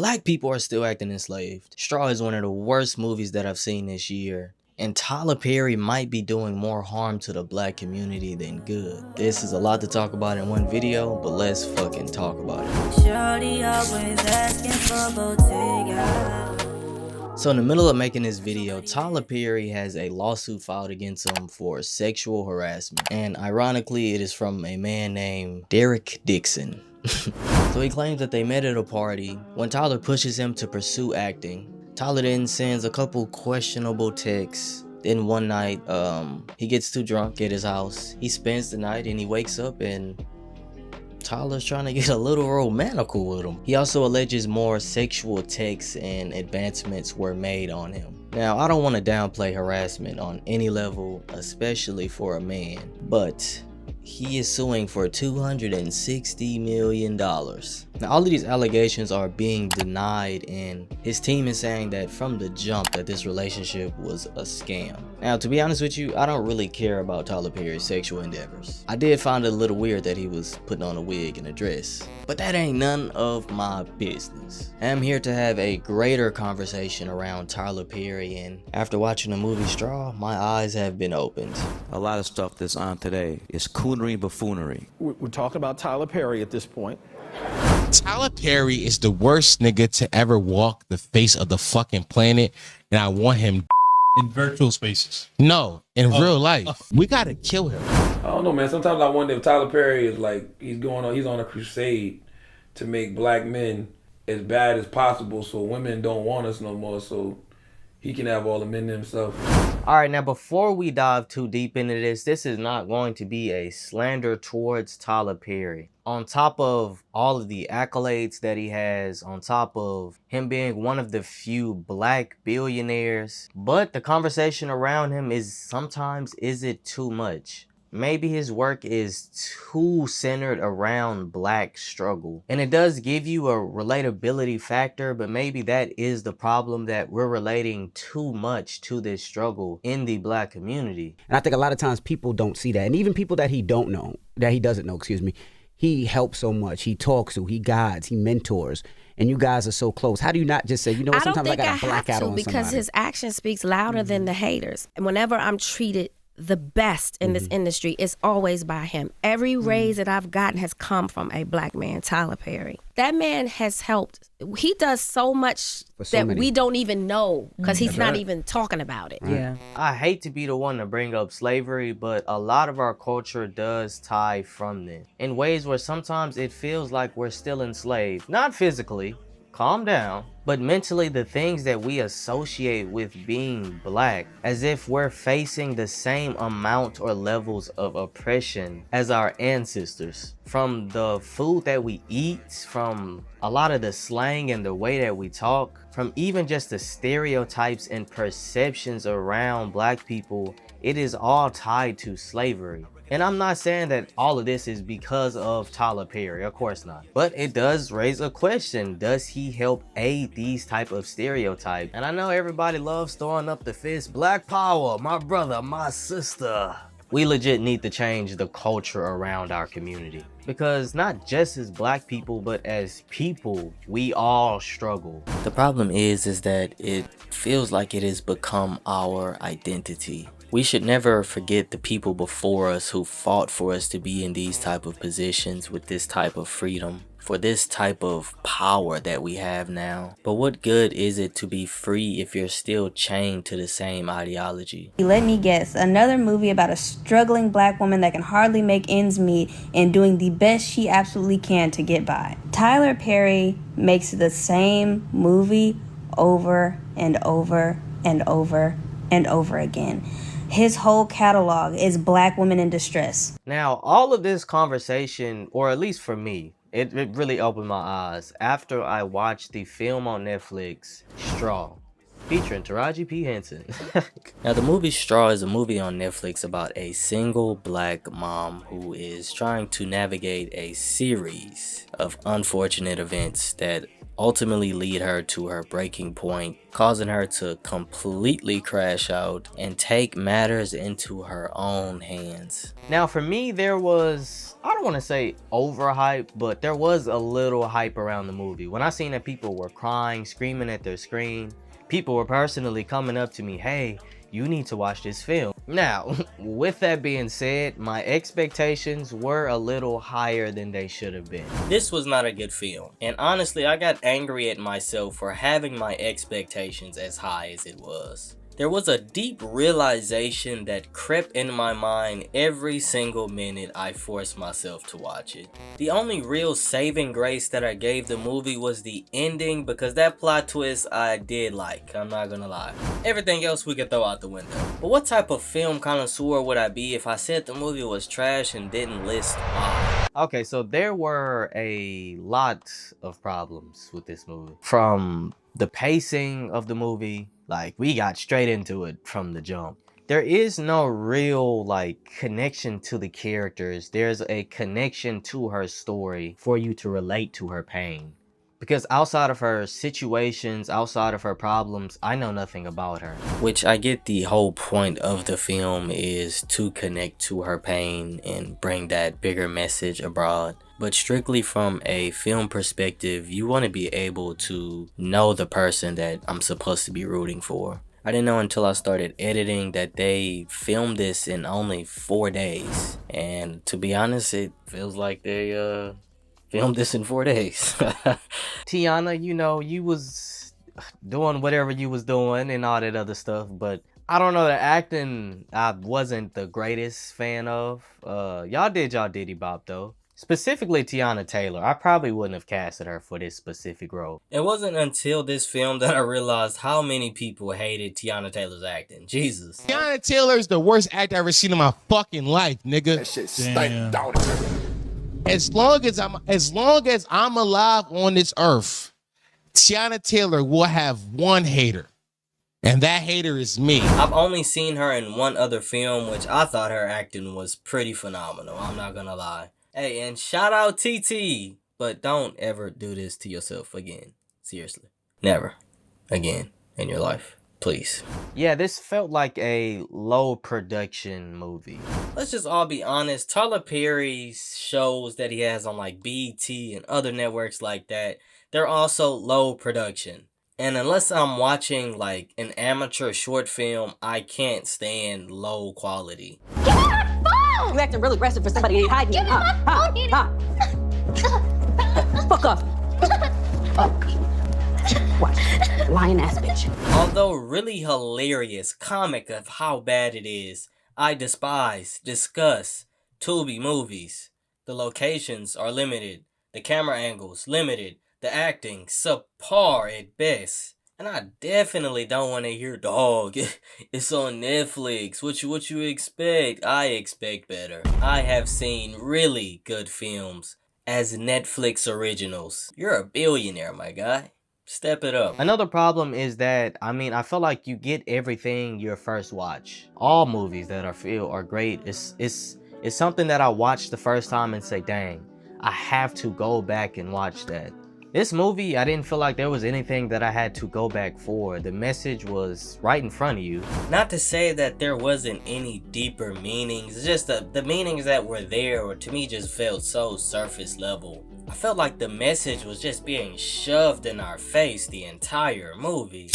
Black people are still acting enslaved. Straw is one of the worst movies that I've seen this year. And Tyler Perry might be doing more harm to the black community than good. This is a lot to talk about in one video, but let's fucking talk about it. Shorty always asking for Bottega. So in the middle of making this video, Tyler Perry has a lawsuit filed against him for sexual harassment. And ironically, it is from a man named Derek Dixon. So he claims that they met at a party when Tyler pushes him to pursue acting. Tyler then sends a couple questionable texts. Then one night, he gets too drunk at his house. He spends the night and he wakes up and Tyler's trying to get a little romantical with him. He also alleges more sexual texts and advancements were made on him. Now, I don't want to downplay harassment on any level, especially for a man, but he is suing for $260 million. Now, all of these allegations are being denied, and his team is saying that from the jump that this relationship was a scam. Now, to be honest with you, I don't really care about Tyler Perry's sexual endeavors. I did find it a little weird that he was putting on a wig and a dress, but that ain't none of my business. I'm here to have a greater conversation around Tyler Perry, and after watching the movie Straw, my eyes have been opened. A lot of stuff that's on today is coonery and buffoonery. We're talking about Tyler Perry at this point. Tyler Perry is the worst nigga to ever walk the face of the fucking planet, and I want him in virtual spaces. No, in real life. We gotta kill him. I don't know, man. Sometimes I wonder if Tyler Perry is like he's on a crusade to make black men as bad as possible, so women don't want us no more, so he can have all the men to himself. Alright, now before we dive too deep into this is not going to be a slander towards Tyler Perry. On top of all of the accolades that he has, on top of him being one of the few black billionaires, but the conversation around him is sometimes, is it too much? Maybe his work is too centered around black struggle. And it does give you a relatability factor, but maybe that is the problem, that we're relating too much to this struggle in the black community. And I think a lot of times people don't see that. And even people that he doesn't know, he helps so much. He talks to, he guides, he mentors. And you guys are so close. How do you not just say, you know what, sometimes I got to black out on somebody? Because his action speaks louder than the haters. And whenever I'm treated the best in this industry, is always by him. Every raise that I've gotten has come from a black man, Tyler Perry. That man has helped. He does so much we don't even know, because he's not even talking about it. Right. Yeah. I hate to be the one to bring up slavery, but a lot of our culture does tie from this in ways where sometimes it feels like we're still enslaved. Not physically, calm down, but mentally, the things that we associate with being black, as if we're facing the same amount or levels of oppression as our ancestors. From the food that we eat, from a lot of the slang and the way that we talk, from even just the stereotypes and perceptions around black people, it is all tied to slavery. And I'm not saying that all of this is because of Tyler Perry, of course not. But it does raise a question. Does he help aid these type of stereotypes? And I know everybody loves throwing up the fist. Black power, my brother, my sister. We legit need to change the culture around our community. Because not just as black people, but as people, we all struggle. The problem is that it feels like it has become our identity. We should never forget the people before us who fought for us to be in these type of positions with this type of freedom, for this type of power that we have now. But what good is it to be free if you're still chained to the same ideology? Let me guess, another movie about a struggling black woman that can hardly make ends meet and doing the best she absolutely can to get by. Tyler Perry makes the same movie over and over and over and over again. His whole catalog is black women in distress. Now, all of this conversation, or at least for me, it really opened my eyes after I watched the film on Netflix, Straw, featuring Taraji P. Henson. Now, the movie Straw is a movie on Netflix about a single black mom who is trying to navigate a series of unfortunate events that ultimately lead her to her breaking point, causing her to completely crash out and take matters into her own hands. Now for me, there was, I don't want to say overhype, but there was a little hype around the movie. When I seen that people were crying, screaming at their screen, people were personally coming up to me, hey, you need to watch this film. Now, with that being said, my expectations were a little higher than they should have been. This was not a good film, and honestly, I got angry at myself for having my expectations as high as it was. There was a deep realization that crept in my mind every single minute I forced myself to watch it. The only real saving grace that I gave the movie was the ending, because that plot twist I did like, I'm not gonna lie. Everything else we could throw out the window. But what type of film connoisseur would I be if I said the movie was trash and didn't list why? Okay, so there were a lot of problems with this movie. From the pacing of the movie, like, we got straight into it from the jump. There is no real, like, connection to the characters. There's a connection to her story for you to relate to her pain. Because outside of her situations, outside of her problems, I know nothing about her. Which I get the whole point of the film is to connect to her pain and bring that bigger message abroad. But strictly from a film perspective, you want to be able to know the person that I'm supposed to be rooting for. I didn't know until I started editing that they filmed this in only 4 days. And to be honest, it feels like they filmed this in 4 days. Tiana, you know, you was doing whatever you was doing and all that other stuff, but I don't know, the acting I wasn't the greatest fan of. Y'all did y'all Diddy Bop though. Specifically Tiana Taylor, I probably wouldn't have casted her for this specific role. It wasn't until this film that I realized how many people hated Tiana Taylor's acting. Jesus. Tiana Taylor is the worst actor I've ever seen in my fucking life, nigga. That shit stank, dog. As long as I'm alive on this earth, Tiana Taylor will have one hater. And that hater is me. I've only seen her in one other film, which I thought her acting was pretty phenomenal. I'm not gonna lie. Hey, and shout out TT. But don't ever do this to yourself again. Seriously. Never again in your life. Please. Yeah, this felt like a low production movie. Let's just all be honest. Tyler Perry's shows that he has on like BET and other networks like that, they're also low production. And unless I'm watching like an amateur short film, I can't stand low quality. Give me my phone! You acting really aggressive for somebody hiding. Give me my phone! Fuck off. Watch. Lying ass bitch. Although really hilarious, comic of how bad it is, I discuss Tubi movies. The locations are limited, the camera angles limited, the acting subpar at best. And I definitely don't want to hear, dog, it's on Netflix. What you expect? I expect better. I have seen really good films as Netflix originals. You're a billionaire, my guy. Step it up. Another problem is that, I feel like you get everything your first watch. All movies that I feel are great. It's something that I watched the first time and say, dang, I have to go back and watch that. This movie, I didn't feel like there was anything that I had to go back for. The message was right in front of you. Not to say that there wasn't any deeper meanings, it's just the meanings that were there, or to me just felt so surface level. I felt like the message was just being shoved in our face the entire movie.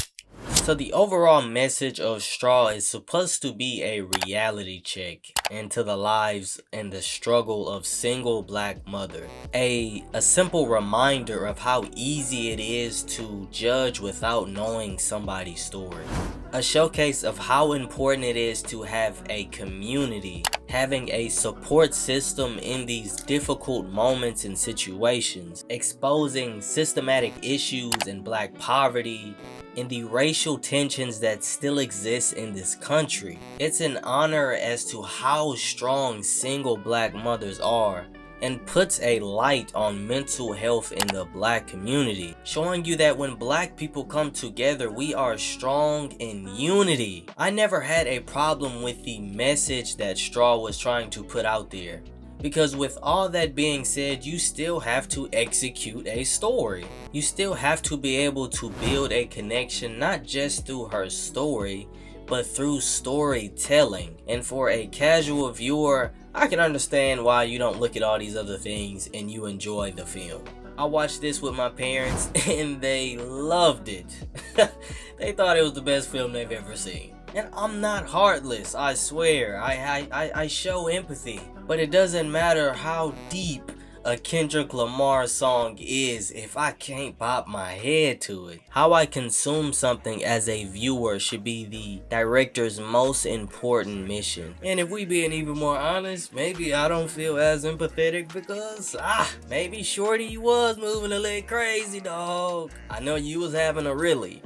So the overall message of Straw is supposed to be a reality check into the lives and the struggle of single black mother. A simple reminder of how easy it is to judge without knowing somebody's story. A showcase of how important it is to have a community, having a support system in these difficult moments and situations, exposing systematic issues in black poverty, and the racial tensions that still exist in this country. It's an honor as to how strong single black mothers are, and puts a light on mental health in the black community, showing you that when black people come together, we are strong in unity. I never had a problem with the message that Straw was trying to put out there, Because with all that being said, you still have to execute a story. You still have to be able to build a connection, not just through her story, but through storytelling. And for a casual viewer, I can understand why you don't look at all these other things and you enjoy the film. I watched this with my parents and they loved it. They thought it was the best film they've ever seen. And I'm not heartless, I swear. I show empathy. But it doesn't matter how deep a Kendrick Lamar song is if I can't bop my head to it. How I consume something as a viewer should be the director's most important mission. And if we being even more honest, maybe I don't feel as empathetic because, maybe Shorty was moving a little crazy, dog. I know you was having a really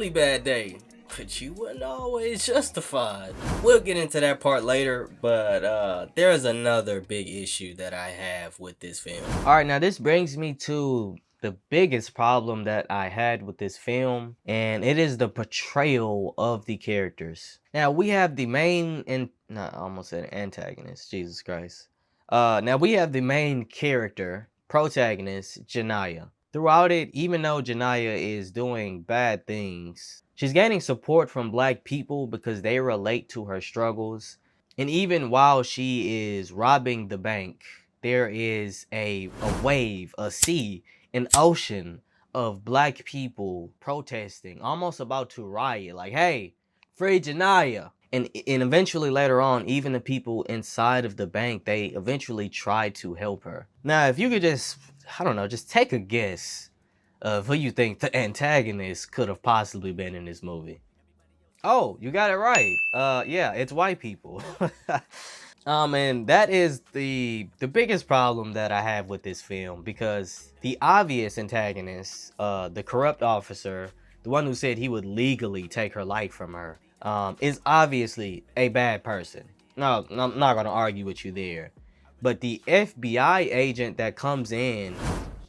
bad day. But you weren't always justified. We'll get into that part later, but there's another big issue that I have with this film. Alright, now this brings me to the biggest problem that I had with this film, and it is the portrayal of the characters. Now we have the main, I almost said antagonist, Jesus Christ. Now we have the main character, protagonist, Janiyah. Throughout it, even though Janiyah is doing bad things, she's gaining support from black people because they relate to her struggles. And even while she is robbing the bank, there is a wave, a sea, an ocean of black people protesting, almost about to riot, like, hey, free Janiyah. And eventually later on, even the people inside of the bank, they eventually try to help her. Now, if you could just, I don't know, just take a guess of who you think the antagonist could have possibly been in this movie. Oh, you got it right. Yeah, it's white people. And that is the biggest problem that I have with this film, because the obvious antagonist, the corrupt officer, the one who said he would legally take her life from her, is obviously a bad person. No, I'm not gonna argue with you there. But the FBI agent that comes in,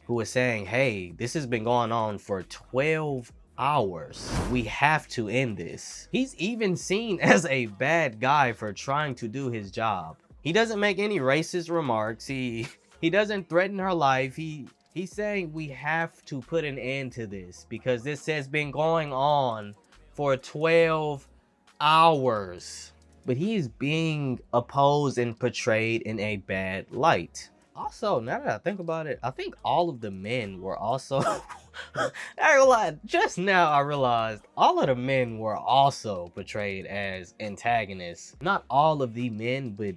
who is saying, hey, this has been going on for 12 hours. We have to end this. He's even seen as a bad guy for trying to do his job. He doesn't make any racist remarks. He doesn't threaten her life. He's saying we have to put an end to this because this has been going on for 12 hours. But he is being opposed and portrayed in a bad light. Also, now that I think about it, I think all of the men were also I realized, just now I realized all of the men were also portrayed as antagonists. Not all of the men, but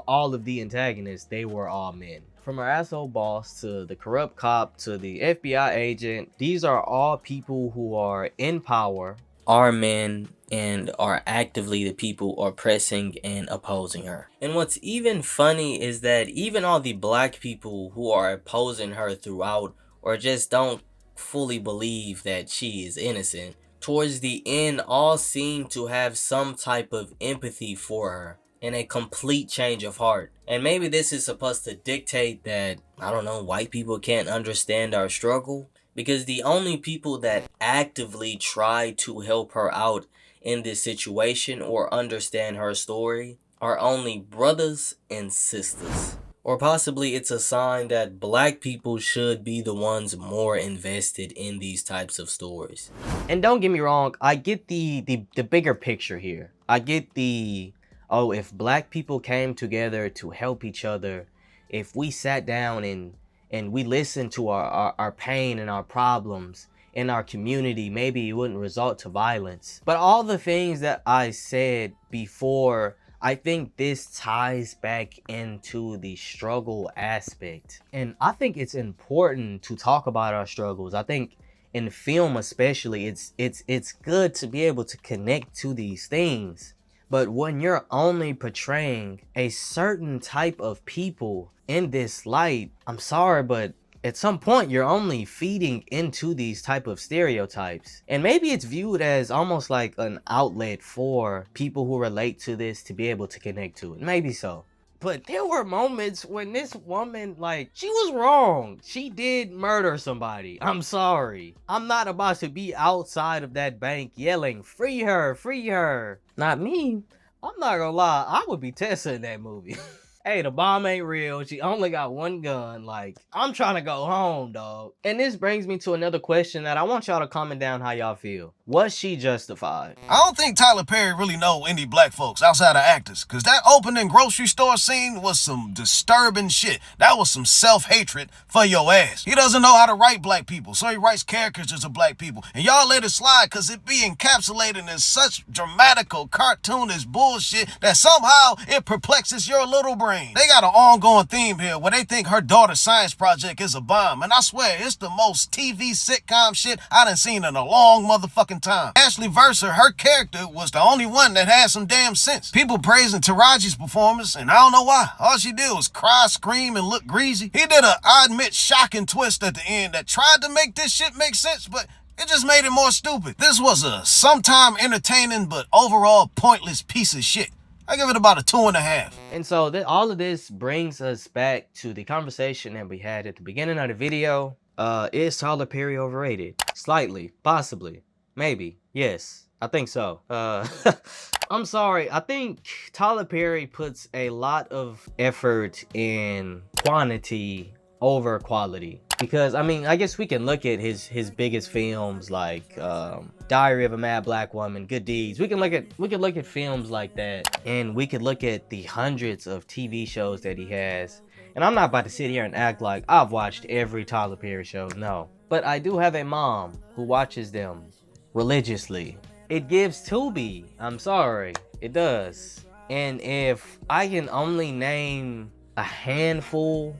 all of the antagonists, they were all men. From our asshole boss to the corrupt cop to the FBI agent, these are all people who are in power, are men, and are actively the people oppressing and opposing her. And what's even funny is that even all the black people who are opposing her throughout, or just don't fully believe that she is innocent, towards the end all seem to have some type of empathy for her and a complete change of heart. And maybe this is supposed to dictate that, I don't know, white people can't understand our struggle, because the only people that actively try to help her out in this situation or understand her story are only brothers and sisters. Or possibly it's a sign that black people should be the ones more invested in these types of stories. And don't get me wrong, I get the bigger picture here. I get oh, if black people came together to help each other, if we sat down and we listened to our pain and our problems in our community, maybe it wouldn't result to violence. But all the things that I said before, I think this ties back into the struggle aspect. And I think it's important to talk about our struggles. I think in film especially, it's good to be able to connect to these things. But when you're only portraying a certain type of people in this light, I'm sorry, but at some point you're only feeding into these type of stereotypes. And maybe it's viewed as almost like an outlet for people who relate to this to be able to connect to it. Maybe so. But there were moments when this woman, like, she was wrong. She did murder somebody. I'm sorry. I'm not about to be outside of that bank yelling, free her, free her. Not me. I'm not gonna lie, I would be Tessa in that movie. Hey, the bomb ain't real. She only got one gun. Like, I'm trying to go home, dog. And this brings me to another question that I want y'all to comment down how y'all feel. Was she justified? I don't think Tyler Perry really know any black folks outside of actors, because that opening grocery store scene was some disturbing shit. That was some self-hatred for your ass. He doesn't know how to write black people, so he writes caricatures of black people. And y'all let it slide because it be encapsulated in such dramatical, cartoonish bullshit that somehow it perplexes your little brain. They got an ongoing theme here where they think her daughter's science project is a bomb, and I swear it's the most TV sitcom shit I done seen in a long motherfucking time. Ashley Verser, her character, was the only one that had some damn sense. People praising Taraji's performance, and I don't know why. All she did was cry, scream, and look greasy. He did a, I admit, shocking twist at the end that tried to make this shit make sense, but it just made it more stupid. This was a sometime entertaining but overall pointless piece of shit. I give it about a 2.5. And so all of this brings us back to the conversation that we had at the beginning of the video. Is Tyler Perry overrated? Slightly, possibly, maybe, yes, I think so. I'm sorry, I think Tyler Perry puts a lot of effort in quantity over quality. Because, I mean, I guess we can look at his biggest films like Diary of a Mad Black Woman, Good Deeds. We can look at films like that, and we could look at the hundreds of TV shows that he has. And I'm not about to sit here and act like I've watched every Tyler Perry show, no. But I do have a mom who watches them religiously. It gives Tubi, I'm sorry, it does. And if I can only name a handful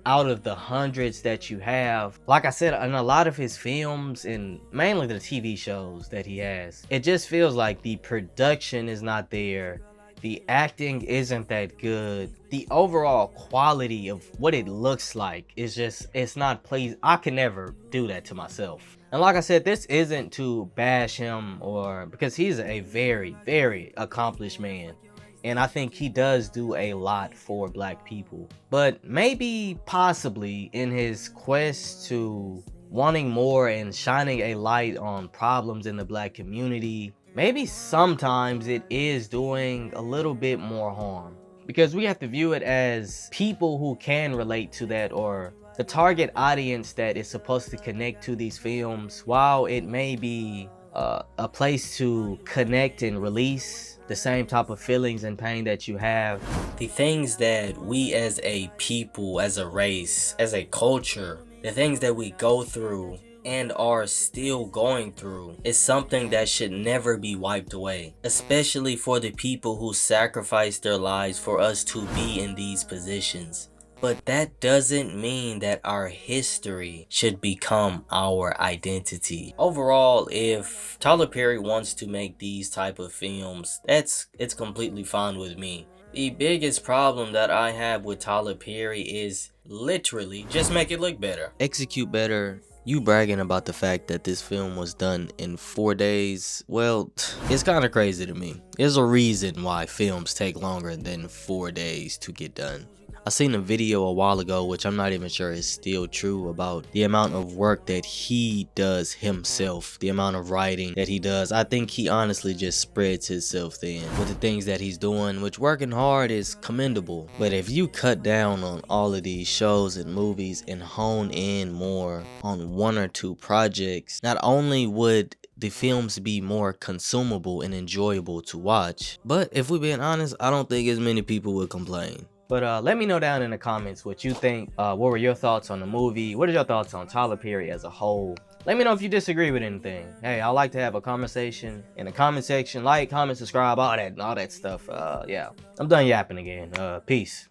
out of the hundreds that you have, like I said, in a lot of his films and mainly the TV shows that he has, it just feels like the production is not there, the acting isn't that good, the overall quality of what it looks like is just, it's not pleasing. I can never do that to myself. And like I said, this isn't to bash him, or because he's a very, very accomplished man. And I think he does do a lot for black people. But maybe, possibly, in his quest to wanting more and shining a light on problems in the black community, maybe sometimes it is doing a little bit more harm. Because we have to view it as people who can relate to that, or the target audience that is supposed to connect to these films. While it may be a place to connect and release the same type of feelings and pain that you have, the things that we as a people, as a race, as a culture, the things that we go through and are still going through is something that should never be wiped away, especially for the people who sacrificed their lives for us to be in these positions. But that doesn't mean that our history should become our identity. Overall, if Tyler Perry wants to make these type of films, it's completely fine with me. The biggest problem that I have with Tyler Perry is literally just make it look better. Execute better. You bragging about the fact that this film was done in 4 days, well, it's kind of crazy to me. There's a reason why films take longer than 4 days to get done. I seen a video a while ago, which I'm not even sure is still true, about the amount of work that he does himself, the amount of writing that he does. I think he honestly just spreads himself thin with the things that he's doing, which working hard is commendable. But if you cut down on all of these shows and movies and hone in more on 1 or 2 projects, not only would the films be more consumable and enjoyable to watch, but if we're being honest, I don't think as many people would complain. But let me know down in the comments what you think. What were your thoughts on the movie? What are your thoughts on Tyler Perry as a whole? Let me know if you disagree with anything. Hey, I like to have a conversation in the comment section. Like, comment, subscribe, all that stuff. Yeah, I'm done yapping again. Peace.